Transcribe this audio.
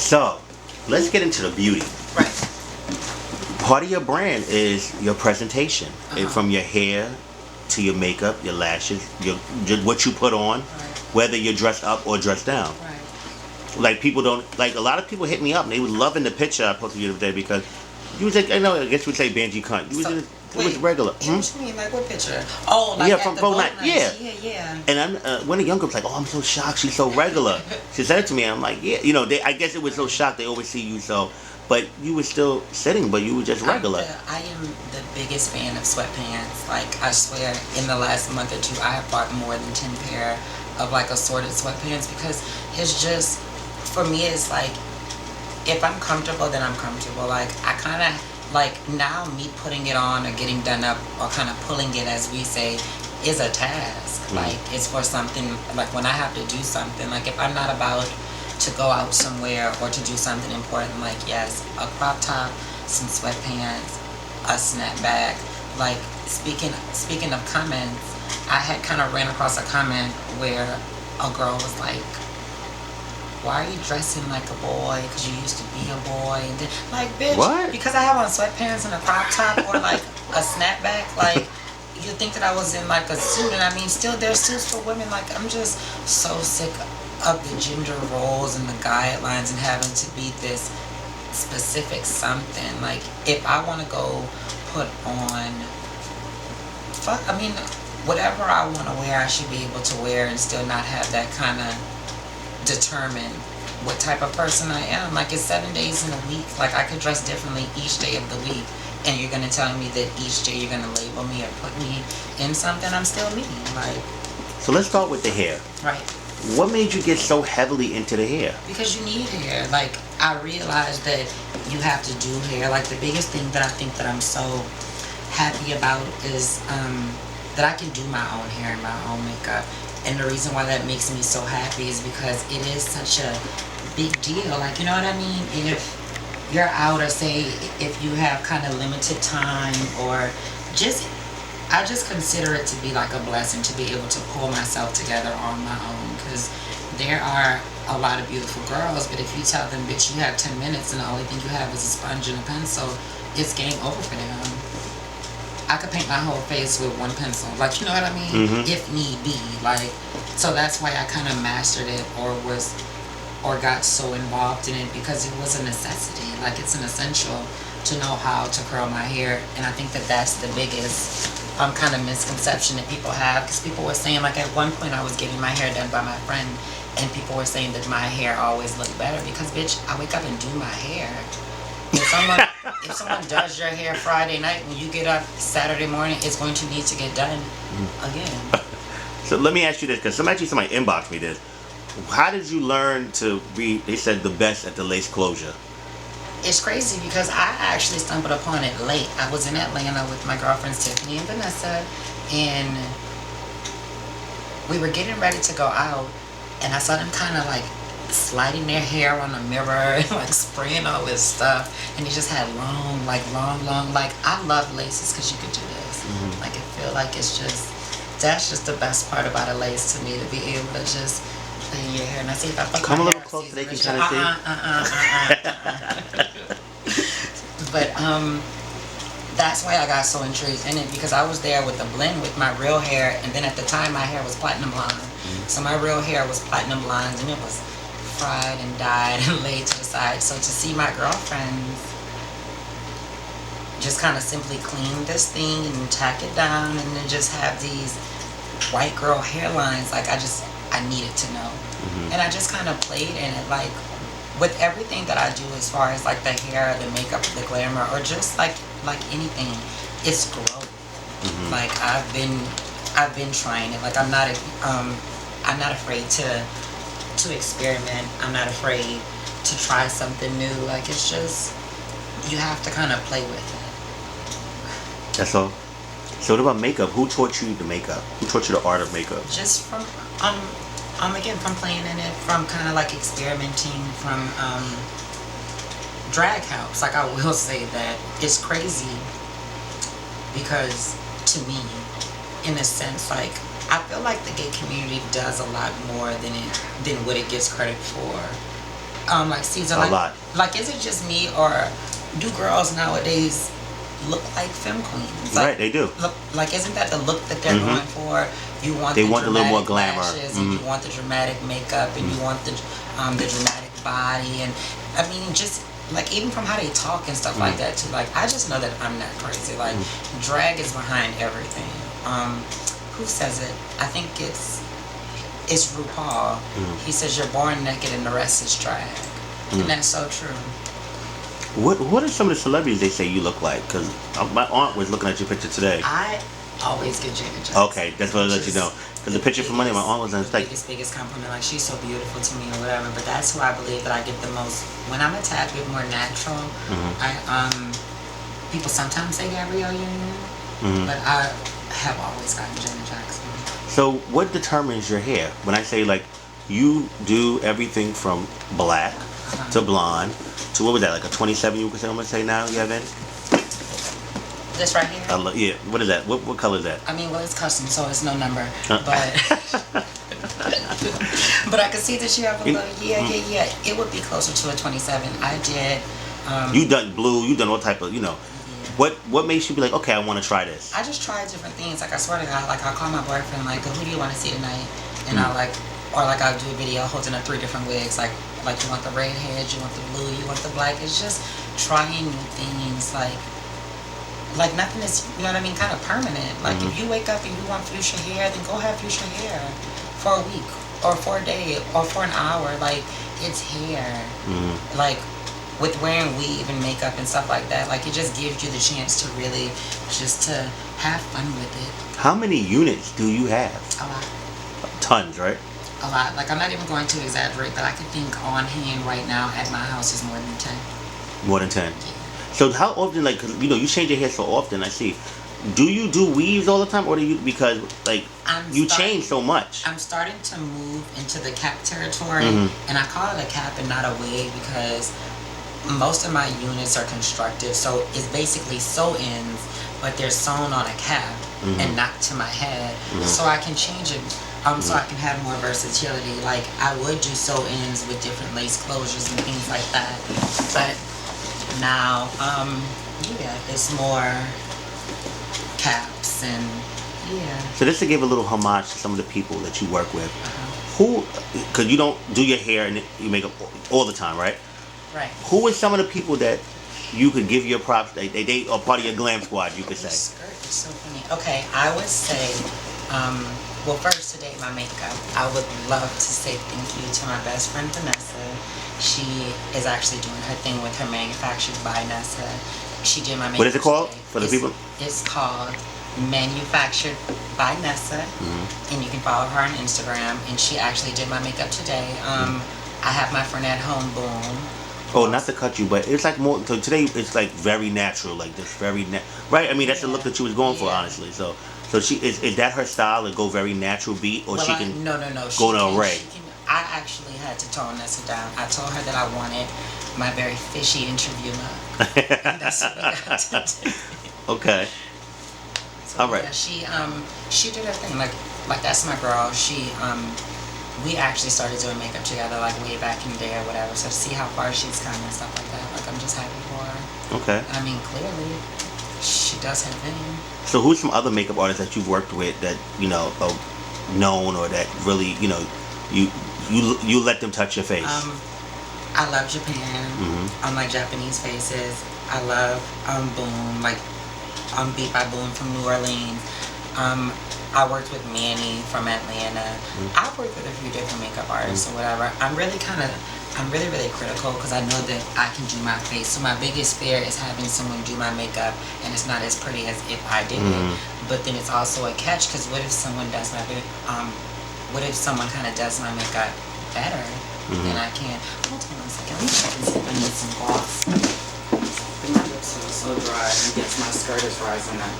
So, let's get into the beauty. Right. Part of your brand is your presentation. From your hair to your makeup, your lashes, what you put on, whether you're dressed up or dressed down. Right. Like people don't, like a lot of people hit me up and they were loving the picture I posted the other day because you was like, I guess we'd say Banji cunt. You was it was regular. What you mean? Like what picture? Oh, like yeah, at from the boat boat night. night. Yeah. Yeah. And I'm when a young girl's like, oh, I'm so shocked. She's so regular. She said it to me. I'm like, yeah. You know, I guess it was so shocked. They always see you so, but you were still sitting, but you were just regular. I am the biggest fan of sweatpants. Like I swear, in the last month or two, I have bought more than 10 pair of like assorted sweatpants because it's just, for me, it's like if I'm comfortable, then I'm comfortable. Like I kind of. Like now me putting it on or getting done up or kind of pulling it, as we say, is a task. Like it's for something, like when I have to do something, like if I'm not about to go out somewhere or to do something important, like yes, a crop top, some sweatpants, a snapback. Like speaking of comments, I had kind of ran across a comment where a girl was like, why are you dressing like a boy? Because you used to be a boy. And then, like, bitch, what? Because I have on sweatpants and a crop top or like a snapback. Like, you think that I was in like a suit, and I mean, still there's suits for women. Like, I'm just so sick of the gender roles and the guidelines and having to be this specific something. Like, if I want to go put on, I mean, whatever I want to wear, I should be able to wear and still not have that kind of determine what type of person I am. Like it's 7 days in a week. Like I could dress differently each day of the week, and you're gonna tell me that each day you're gonna label me or put me in something. I'm still me. Like. So let's start with the hair. Right. What made you get so heavily into the hair? Because you need hair. Like I realized that you have to do hair. Like the biggest thing that I think that I'm so happy about is that I can do my own hair and my own makeup. And the reason why that makes me so happy is because it is such a big deal. Like, you know what I mean? If you're out, or say if you have kind of limited time, or I just consider it to be like a blessing to be able to pull myself together on my own. Because there are a lot of beautiful girls, but if you tell them, bitch, you have 10 minutes and the only thing you have is a sponge and a pencil, it's game over for them. I could paint my whole face with one pencil, like, you know what I mean? If need be, like, so that's why I kind of mastered it, or got so involved in it, because it was a necessity. Like, it's an essential to know how to curl my hair, and I think that that's the biggest kind of misconception that people have, because people were saying, like, at one point I was getting my hair done by my friend, and people were saying that my hair always looked better, because, bitch, I wake up and do my hair. If someone does your hair Friday night, when you get up Saturday morning, it's going to need to get done again. So let me ask you this, because somebody inboxed me this. How did you learn to be, they said, the best at the lace closure? It's crazy because I actually stumbled upon it late. I was in Atlanta with my girlfriends Tiffany and Vanessa, and we were getting ready to go out, and I saw them kind of like sliding their hair on the mirror and like spraying all this stuff, and they just had long, like I love laces because you could do this. Like, I feel like that's just the best part about a lace to me, to be able to just play in your hair. And I see if I fuck come my a little hair, closer, they can kind of see. But that's why I got so intrigued in it, because I was there with a blend with my real hair, and then at the time my hair was platinum blonde. So my real hair was platinum blonde, and it was fried and dyed and laid to the side. So to see my girlfriends just kind of simply clean this thing and tack it down, and then just have these white girl hairlines, like I needed to know. And I just kind of played in it, like with everything that I do, as far as like the hair, the makeup, the glamour, or just like anything, it's growth. Like I've been trying it. Like I'm not afraid to experiment. I'm not afraid to try something new. Like, it's just, you have to kind of play with it. That's all. So what about makeup? Who taught you the makeup? Who taught you the art of makeup? Just from again, from playing in it, from kind of like experimenting, from drag helps. Like, I will say that it's crazy because, to me, in a sense, like, I feel like the gay community does a lot more than what it gets credit for. Like Caesar, A lot. Like, is it just me, or do girls nowadays look like femme queens? Like, Right, they do. Look, like, isn't that the look that they're going for? You want They want a little more glamour, lashes, and you want the dramatic makeup, and you want the dramatic body, and I mean, just like even from how they talk and stuff like that too. Like, I just know that I'm not crazy. Like, drag is behind everything. Who says it? I think it's RuPaul. He says you're born naked and the rest is drag, and that's so true. What are some of the celebrities they say you look like? Because my aunt was looking at your picture today. I always get Janet Jackson. Okay, that's what I let you know. Because the picture from Monday, my aunt was on like biggest compliment. Like, she's so beautiful to me or whatever. But that's who I believe that I get the most. When I'm a tad bit more natural, people sometimes say Gabrielle Union, but I have always gotten Janet Jackson. So what determines your hair? When I say like you do everything from black to blonde to what was that, like a 27 you could say, I'm gonna say now you have in? This right here? Yeah, what is that? What color is that? I mean, well, it's custom, so it's no number. But but I can see that you have a little, yeah. It would be closer to a 27. I did. You done blue, you done all type of, What makes you be like, okay, I want to try this? I just tried different things. Like, I swear to God, like, I'll call my boyfriend, like, who do you want to see tonight? And I'll like, or like I'll do a video holding up 3 different wigs. Like you want the red heads, you want the blue, you want the black. It's just trying new things. Like nothing is, you know what I mean, kind of permanent. Like, if you wake up and you want fuchsia hair, then go have fuchsia hair for a week or for a day or for an hour. Like, it's hair. Like, with wearing weave and makeup and stuff like that, like, it just gives you the chance to really just to have fun with it. How many units do you have? A lot. Tons, right? A lot. Like, I'm not even going to exaggerate, but I could think on hand right now at my house is more than 10. More than 10. Yeah. So how often, like, 'cause, you change your hair so often, I see. Do you do weaves all the time, or do you, because, like, you change so much? I'm starting to move into the cap territory, and I call it a cap and not a wig because most of my units are constructive, so it's basically sew-ins, but they're sewn on a cap and not to my head, so I can change it, so I can have more versatility. Like, I would do sew-ins with different lace closures and things like that, but now, it's more caps and, So just to give a little homage to some of the people that you work with, who, because you don't do your hair and you make up all the time, right? Right. Who are some of the people that you could give your props, they are part of your glam squad, you could say? Your skirt is so funny. Okay, I would say, well, first, today, my makeup. I would love to say thank you to my best friend, Vanessa. She is actually doing her thing with her Manufactured by Nessa. She did my makeup. What is it called today. for the people? It's called Manufactured by Nessa, and you can follow her on Instagram. And she actually did my makeup today. I have my friend at home, Boom. Oh, not to cut you, but it's like more. So today it's like very natural, like this very right. I mean, that's the look that she was going for, honestly. So she is that her style to go very natural beat, or she can no. go to array. I actually had to tone Nessa down. I told her that I wanted my very fishy interview look. And that's what I got to do. Okay. So, all right. Yeah, she did her thing. Like that's my girl. We actually started doing makeup together like way back in the day or whatever. So to see how far she's come and stuff like that, like, I'm just happy for her. Okay. I mean, clearly she does have vision. So who's some other makeup artists that you've worked with that are known, or that really you let them touch your face? I love Japan. I like Japanese faces. I love Boom, like Beat by Boom from New Orleans. I worked with Manny from Atlanta. I've worked with a few different makeup artists or whatever. I'm really critical because I know that I can do my face. So my biggest fear is having someone do my makeup and it's not as pretty as if I did it. But then it's also a catch because what if someone does what if someone kind of does my makeup better than I can? Hold on a second. Let me check and see if I need some gloss. My lips are so dry. I guess my skirt is rising up.